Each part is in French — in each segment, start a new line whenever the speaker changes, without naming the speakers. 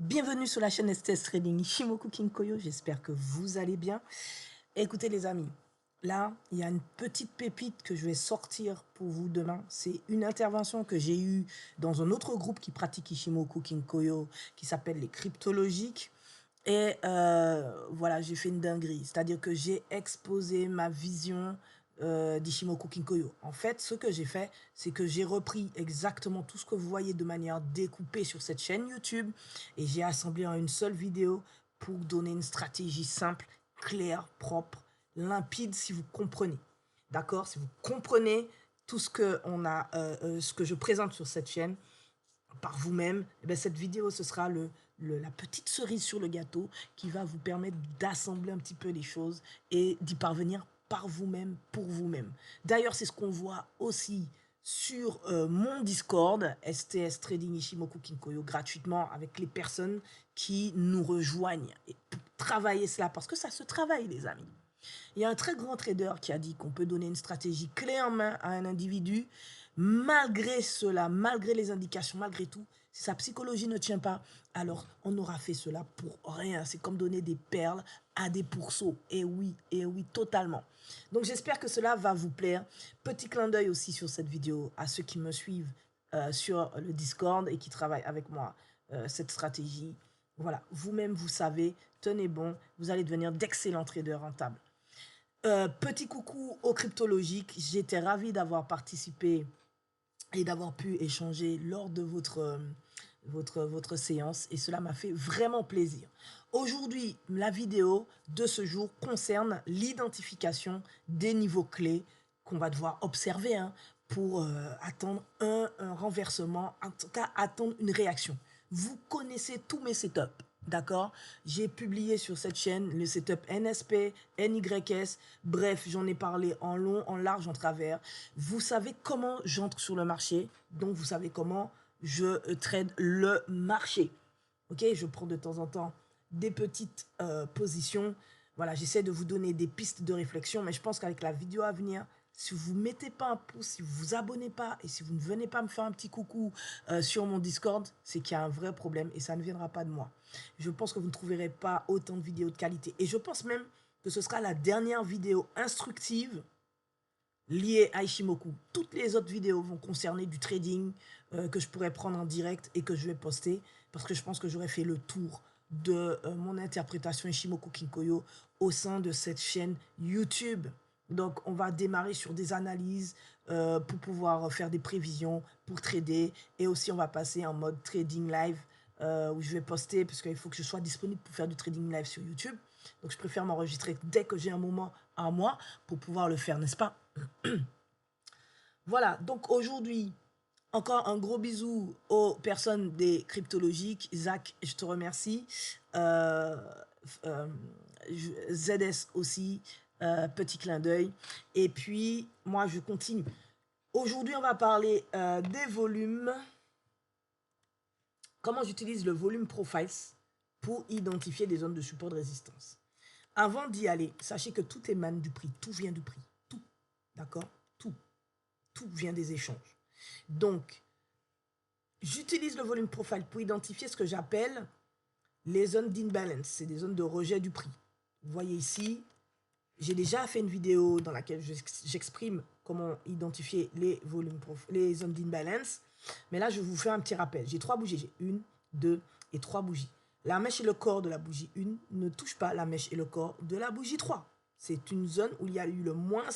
Bienvenue sur la chaîne STS Trading Ishimoku Kinkoyo, j'espère que vous allez bien. Écoutez les amis, là il y a une petite pépite que je vais sortir pour vous demain. C'est une intervention que j'ai eue dans un autre groupe qui pratique Ishimoku Kinkoyo qui s'appelle les cryptologiques. Et voilà, j'ai fait une dinguerie, c'est-à-dire que j'ai exposé ma vision d'Ishimoku Kinkoyo. En fait, ce que j'ai fait, c'est que j'ai repris exactement tout ce que vous voyez de manière découpée sur cette chaîne YouTube et j'ai assemblé en une seule vidéo pour donner une stratégie simple, claire, propre, limpide si vous comprenez. D'accord? Si vous comprenez tout ce que, ce que je présente sur cette chaîne, par vous-même, cette vidéo, ce sera la petite cerise sur le gâteau qui va vous permettre d'assembler un petit peu les choses et d'y parvenir par vous-même, pour vous-même. D'ailleurs, c'est ce qu'on voit aussi sur mon Discord, STS Trading Ishimoku Kinkoyo, gratuitement avec les personnes qui nous rejoignent et pour travailler cela, parce que ça se travaille, les amis. Il y a un très grand trader qui a dit qu'on peut donner une stratégie clé en main à un individu. Malgré cela, malgré les indications, malgré tout, si sa psychologie ne tient pas, alors on aura fait cela pour rien. C'est comme donner des perles à des pourceaux. Et oui, totalement. Donc j'espère que cela va vous plaire. Petit clin d'œil aussi sur cette vidéo à ceux qui me suivent sur le Discord et qui travaillent avec moi cette stratégie. Voilà, vous-même, vous savez, tenez bon, vous allez devenir d'excellents traders rentables. Petit coucou aux cryptologiques, j'étais ravi d'avoir participé et d'avoir pu échanger lors de votre séance et cela m'a fait vraiment plaisir. Aujourd'hui, la vidéo de ce jour concerne l'identification des niveaux clés qu'on va devoir observer pour attendre un renversement, en tout cas attendre une réaction. Vous connaissez tous mes setups. D'accord? J'ai publié sur cette chaîne le setup NSP, NYS, bref, j'en ai parlé en long, en large, en travers. Vous savez comment j'entre sur le marché, donc vous savez comment je trade le marché. Ok? Je prends de temps en temps des petites positions. Voilà, j'essaie de vous donner des pistes de réflexion, mais je pense qu'avec la vidéo à venir, si vous ne mettez pas un pouce, si vous ne vous abonnez pas et si vous ne venez pas me faire un petit coucou sur mon Discord, c'est qu'il y a un vrai problème et ça ne viendra pas de moi. Je pense que vous ne trouverez pas autant de vidéos de qualité. Et je pense même que ce sera la dernière vidéo instructive liée à Ishimoku. Toutes les autres vidéos vont concerner du trading que je pourrais prendre en direct et que je vais poster parce que je pense que j'aurais fait le tour de mon interprétation Ishimoku Kinkoyo au sein de cette chaîne YouTube. Donc, on va démarrer sur des analyses pour pouvoir faire des prévisions, pour trader. Et aussi, on va passer en mode trading live où je vais poster parce qu'il faut que je sois disponible pour faire du trading live sur YouTube. Donc, je préfère m'enregistrer dès que j'ai un moment à moi pour pouvoir le faire, n'est-ce pas? Voilà, donc aujourd'hui, encore un gros bisou aux personnes des cryptologiques. Zach, je te remercie. Euh, euh, ZS aussi, petit clin d'œil. Et puis, moi, je continue. Aujourd'hui, on va parler des volumes. Comment j'utilise le volume profiles pour identifier des zones de support de résistance. Avant d'y aller, sachez que tout émane du prix. Tout vient du prix. Tout. D'accord? Tout. Tout vient des échanges. Donc, j'utilise le volume profile pour identifier ce que j'appelle les zones d'imbalance. C'est des zones de rejet du prix. Vous voyez ici, j'ai déjà fait une vidéo dans laquelle j'exprime comment identifier les zones d'imbalance. Mais là, je vous fais un petit rappel. J'ai 3 bougies. J'ai 1, 2 et 3 bougies. La mèche et le corps de la bougie 1 ne touchent pas la mèche et le corps de la bougie 3. C'est une zone où il y a eu le moins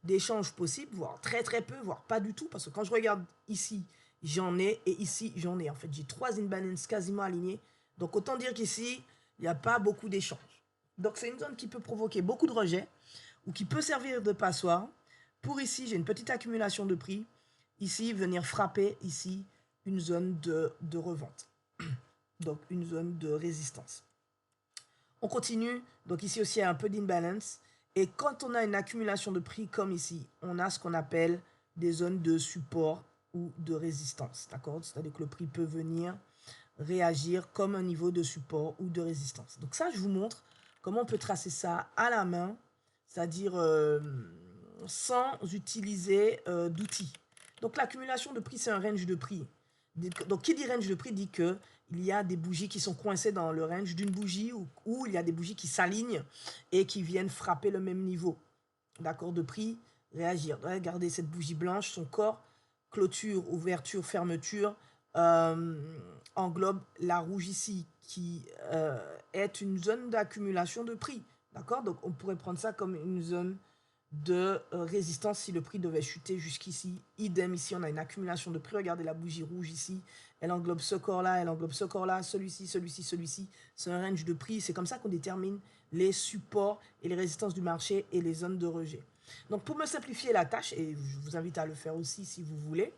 d'échanges possibles, voire très très peu, voire pas du tout. Parce que quand je regarde ici, j'en ai et ici, j'en ai. En fait, j'ai 3 imbalances quasiment alignées. Donc, autant dire qu'ici, il n'y a pas beaucoup d'échanges. Donc, c'est une zone qui peut provoquer beaucoup de rejets ou qui peut servir de passoire. Pour ici, j'ai une petite accumulation de prix. Ici, venir frapper ici une zone de revente. Donc, une zone de résistance. On continue. Donc, ici aussi, il y a un peu d'imbalance. Et quand on a une accumulation de prix comme ici, on a ce qu'on appelle des zones de support ou de résistance. D'accord? C'est-à-dire que le prix peut venir réagir comme un niveau de support ou de résistance. Donc ça, je vous montre comment on peut tracer ça à la main, c'est-à-dire sans utiliser d'outils. Donc l'accumulation de prix, c'est un range de prix. Donc, qui dit range de prix dit qu'il y a des bougies qui sont coincées dans le range d'une bougie ou il y a des bougies qui s'alignent et qui viennent frapper le même niveau, d'accord, de prix, réagir. Regardez cette bougie blanche, son corps, clôture, ouverture, fermeture, englobe la rouge ici qui est une zone d'accumulation de prix, d'accord. Donc, on pourrait prendre ça comme une zone de résistance si le prix devait chuter jusqu'ici. Idem, ici, on a une accumulation de prix. Regardez la bougie rouge ici. Elle englobe ce corps-là, elle englobe ce corps-là, celui-ci, celui-ci, celui-ci. C'est un range de prix. C'est comme ça qu'on détermine les supports et les résistances du marché et les zones de rejet. Donc, pour me simplifier la tâche, et je vous invite à le faire aussi si vous voulez,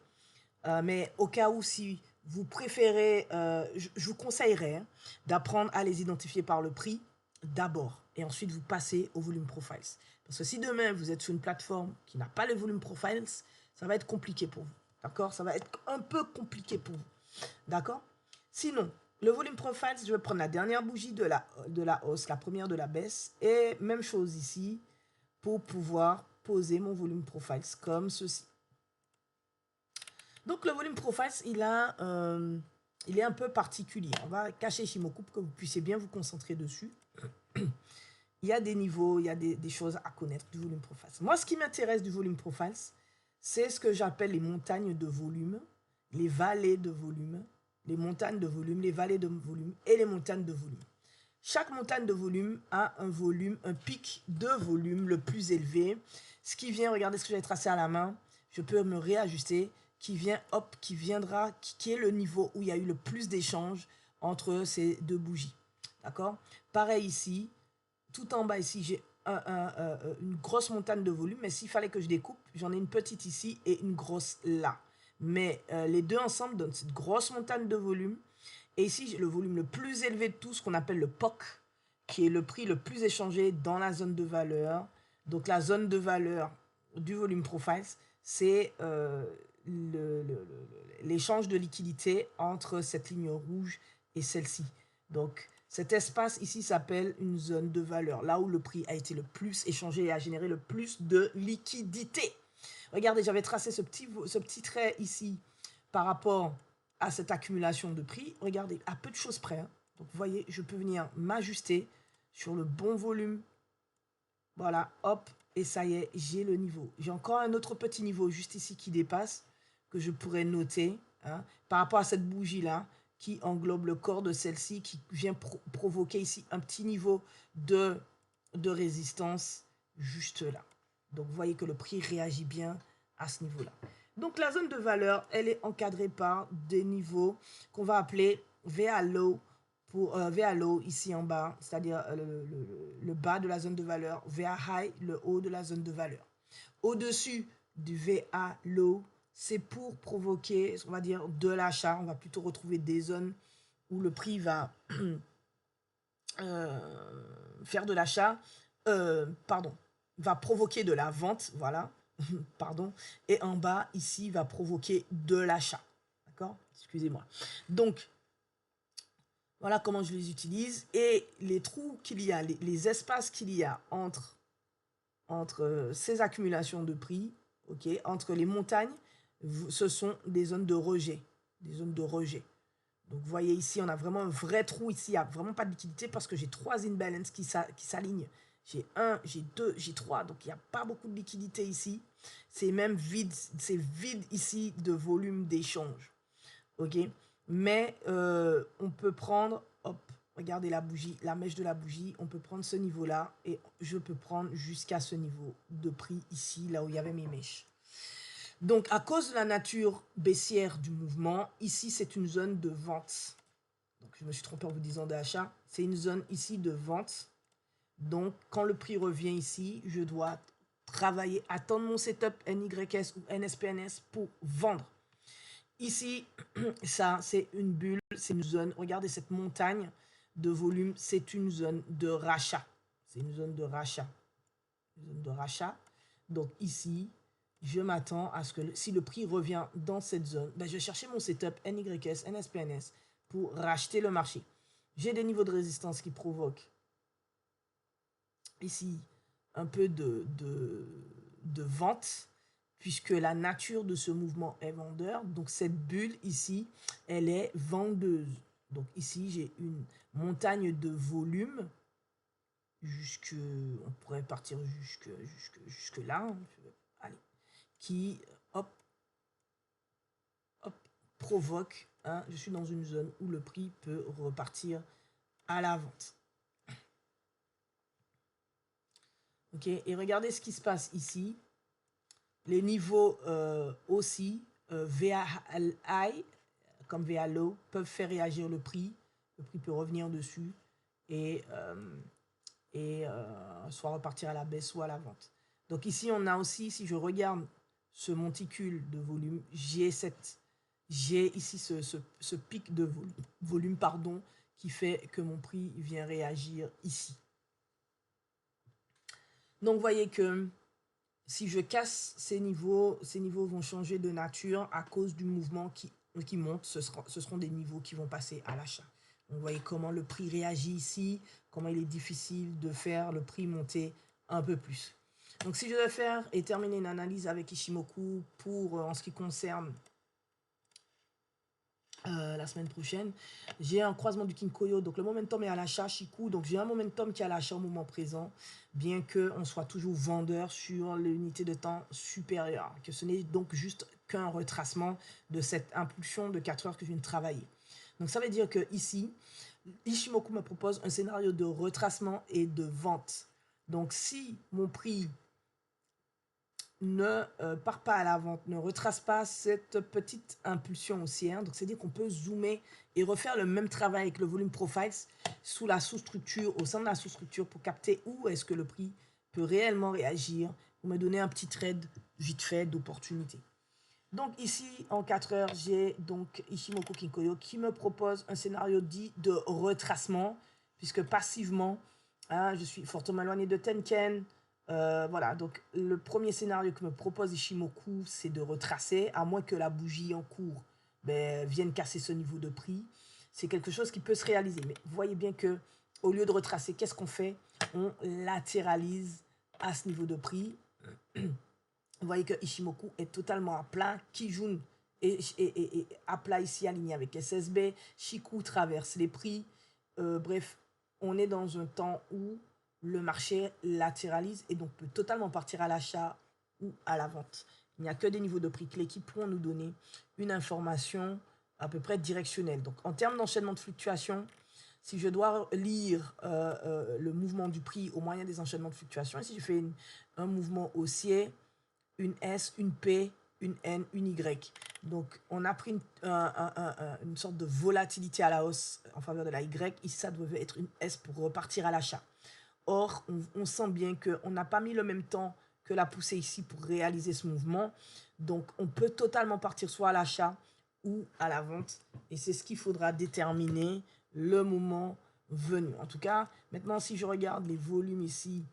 mais au cas où, si vous préférez, je vous conseillerais d'apprendre à les identifier par le prix d'abord et ensuite vous passez au volume profiles. Parce que si demain vous êtes sur une plateforme qui n'a pas le volume profiles, ça va être compliqué pour vous. D'accord? Ça va être un peu compliqué pour vous. D'accord? Sinon, le volume profiles, je vais prendre la dernière bougie de la hausse, la première de la baisse. Et même chose ici pour pouvoir poser mon volume profiles comme ceci. Donc le volume profiles, il est un peu particulier. On va cacher Shimoku pour que vous puissiez bien vous concentrer dessus. Il y a des niveaux, il y a des choses à connaître du volume profiles. Moi, ce qui m'intéresse du volume profiles, c'est ce que j'appelle les montagnes de volume, les vallées de volume, les montagnes de volume, les vallées de volume et les montagnes de volume. Chaque montagne de volume a un volume, un pic de volume le plus élevé. Ce qui vient, regardez ce que j'ai tracé à la main, je peux me réajuster, qui vient, hop, qui viendra, qui est le niveau où il y a eu le plus d'échanges entre ces deux bougies. D'accord? Pareil ici, tout en bas ici, j'ai une grosse montagne de volume, mais s'il fallait que je découpe, j'en ai une petite ici et une grosse là. Mais les deux ensemble donnent cette grosse montagne de volume. Et ici, j'ai le volume le plus élevé de tout, ce qu'on appelle le POC, qui est le prix le plus échangé dans la zone de valeur. Donc la zone de valeur du volume profiles, c'est l'échange de liquidité entre cette ligne rouge et celle-ci. Donc cet espace ici s'appelle une zone de valeur, là où le prix a été le plus échangé et a généré le plus de liquidité. Regardez, j'avais tracé ce petit trait ici par rapport à cette accumulation de prix. Regardez, à peu de choses près. Hein. Donc, vous voyez, je peux venir m'ajuster sur le bon volume. Voilà, hop, et ça y est, j'ai le niveau. J'ai encore un autre petit niveau juste ici qui dépasse, que je pourrais noter, hein, par rapport à cette bougie-là, qui englobe le corps de celle-ci, qui vient provoquer ici un petit niveau de résistance juste là. Donc, vous voyez que le prix réagit bien à ce niveau-là. Donc, la zone de valeur, elle est encadrée par des niveaux qu'on va appeler VA low, VA low ici en bas, c'est-à-dire le bas de la zone de valeur, VA high, le haut de la zone de valeur. Au-dessus du VA low, c'est pour provoquer, on va dire, de l'achat. On va plutôt retrouver des zones où le prix va faire de l'achat, va provoquer de la vente, voilà, pardon, et en bas, ici, va provoquer de l'achat, d'accord? Excusez-moi. Donc, voilà comment je les utilise, et les trous qu'il y a, les espaces qu'il y a entre ces accumulations de prix, ok, entre les montagnes, ce sont des zones de rejet, des zones de rejet. Donc, vous voyez ici, on a vraiment un vrai trou. Ici, il n'y a vraiment pas de liquidité parce que j'ai 3 imbalances qui s'alignent. J'ai 1, j'ai 2, j'ai 3. Donc, il n'y a pas beaucoup de liquidité ici. C'est même vide. C'est vide ici de volume d'échange. OK? Mais on peut prendre, hop, regardez la bougie, la mèche de la bougie. On peut prendre ce niveau-là et je peux prendre jusqu'à ce niveau de prix ici, là où il y avait mes mèches. Donc, à cause de la nature baissière du mouvement, ici, c'est une zone de vente. Donc, je me suis trompé en vous disant d'achat. C'est une zone ici de vente. Donc, quand le prix revient ici, je dois travailler, attendre mon setup NYS ou NSPNS pour vendre. Ici, ça, c'est une bulle, c'est une zone. Regardez cette montagne de volume, c'est une zone de rachat. C'est une zone de rachat. Une zone de rachat. Donc, ici, je m'attends à ce que si le prix revient dans cette zone, ben je vais chercher mon setup NYS, NSPNS pour racheter le marché. J'ai des niveaux de résistance qui provoquent ici un peu de vente puisque la nature de ce mouvement est vendeur. Donc, cette bulle ici, elle est vendeuse. Donc, ici, j'ai une montagne de volume. On pourrait partir jusque là. Hein. Allez. Qui, hop, hop, provoque. Hein, je suis dans une zone où le prix peut repartir à la vente. Ok, et regardez ce qui se passe ici. Les niveaux aussi, VA high comme VA low, peuvent faire réagir le prix. Le prix peut revenir dessus et soit repartir à la baisse ou à la vente. Donc ici, on a aussi, si je regarde ce monticule de volume, j'ai ici ce pic de volume pardon, qui fait que mon prix vient réagir ici. Donc, vous voyez que si je casse ces niveaux vont changer de nature à cause du mouvement qui monte. Ce seront des niveaux qui vont passer à l'achat. Vous voyez comment le prix réagit ici, comment il est difficile de faire le prix monter un peu plus. Donc, si je dois faire et terminer une analyse avec Ishimoku pour en ce qui concerne la semaine prochaine, j'ai un croisement du Kinkoyo, donc le momentum est à l'achat, Shiku, donc j'ai un momentum qui est à l'achat au moment présent, bien qu'on soit toujours vendeur sur l'unité de temps supérieure, que ce n'est donc juste qu'un retracement de cette impulsion de 4 heures que je viens de travailler. Donc ça veut dire que ici, Ishimoku me propose un scénario de retracement et de vente. Donc si mon prix ne part pas à la vente, ne retrace pas cette petite impulsion haussière. Donc, c'est-à-dire qu'on peut zoomer et refaire le même travail avec le volume profiles sous la sous-structure, au sein de la sous-structure pour capter où est-ce que le prix peut réellement réagir pour me donner un petit trade vite fait d'opportunité. Donc, ici, en 4 heures, j'ai donc Ishimoku Kinkoyo qui me propose un scénario dit de retracement, puisque passivement, hein, je suis fortement éloigné de Tenken. Voilà, donc le premier scénario que me propose Ishimoku, c'est de retracer, à moins que la bougie en cours vienne casser ce niveau de prix. C'est quelque chose qui peut se réaliser. Mais vous voyez bien que au lieu de retracer, qu'est-ce qu'on fait? On latéralise à ce niveau de prix. Vous voyez que Ishimoku est totalement à plat. Kijun est à plat ici, aligné avec SSB. Shiku traverse les prix. Bref, on est dans un temps où le marché latéralise et donc peut totalement partir à l'achat ou à la vente. Il n'y a que des niveaux de prix clés qui pourront nous donner une information à peu près directionnelle. Donc, en termes d'enchaînement de fluctuations, si je dois lire le mouvement du prix au moyen des enchaînements de fluctuations, et si je fais un mouvement haussier, une S, une P, une N, une Y. Donc, on a pris une sorte de volatilité à la hausse en faveur de la Y. Ici, ça devait être une S pour repartir à l'achat. Or, on sent bien qu'on n'a pas mis le même temps que la poussée ici pour réaliser ce mouvement. Donc, on peut totalement partir soit à l'achat ou à la vente. Et c'est ce qu'il faudra déterminer le moment venu. En tout cas, maintenant, si je regarde les volumes ici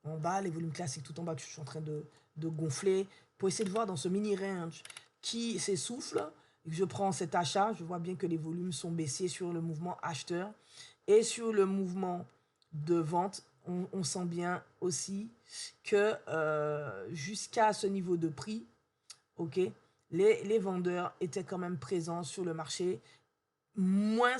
en bas, les volumes classiques tout en bas que je suis en train de gonfler, pour essayer de voir dans ce mini range qui s'essouffle, je prends cet achat, je vois bien que les volumes sont baissiers sur le mouvement acheteur et sur le mouvement de vente, on sent bien aussi que jusqu'à ce niveau de prix, ok, les vendeurs étaient quand même présents sur le marché, moins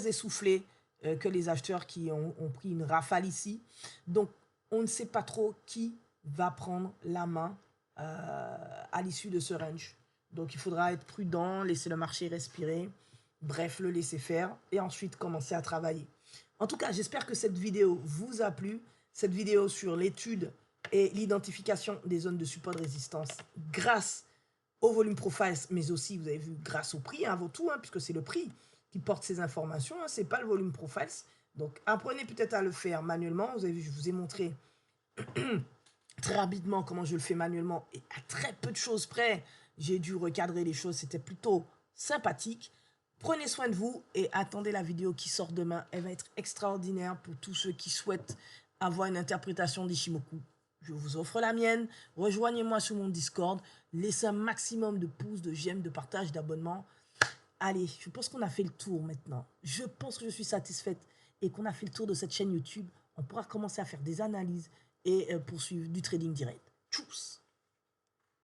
essoufflés que les acheteurs qui ont pris une rafale ici. Donc, on ne sait pas trop qui va prendre la main à l'issue de ce range. Donc, il faudra être prudent, laisser le marché respirer, bref, le laisser faire et ensuite commencer à travailler. En tout cas, j'espère que cette vidéo vous a plu. Cette vidéo sur l'étude et l'identification des zones de support de résistance grâce au volume profiles, mais aussi, vous avez vu, grâce au prix, avant tout, hein, puisque c'est le prix qui porte ces informations, hein, ce n'est pas le volume profiles. Donc, apprenez peut-être à le faire manuellement. Vous avez vu, je vous ai montré très rapidement comment je le fais manuellement et à très peu de choses près, j'ai dû recadrer les choses. C'était plutôt sympathique. Prenez soin de vous et attendez la vidéo qui sort demain. Elle va être extraordinaire pour tous ceux qui souhaitent avoir une interprétation d'Ishimoku. Je vous offre la mienne. Rejoignez-moi sur mon Discord. Laissez un maximum de pouces, de j'aime, de partage, d'abonnement. Allez, je pense qu'on a fait le tour maintenant. Je pense que je suis satisfaite et qu'on a fait le tour de cette chaîne YouTube. On pourra commencer à faire des analyses et poursuivre du trading direct. Tchuss.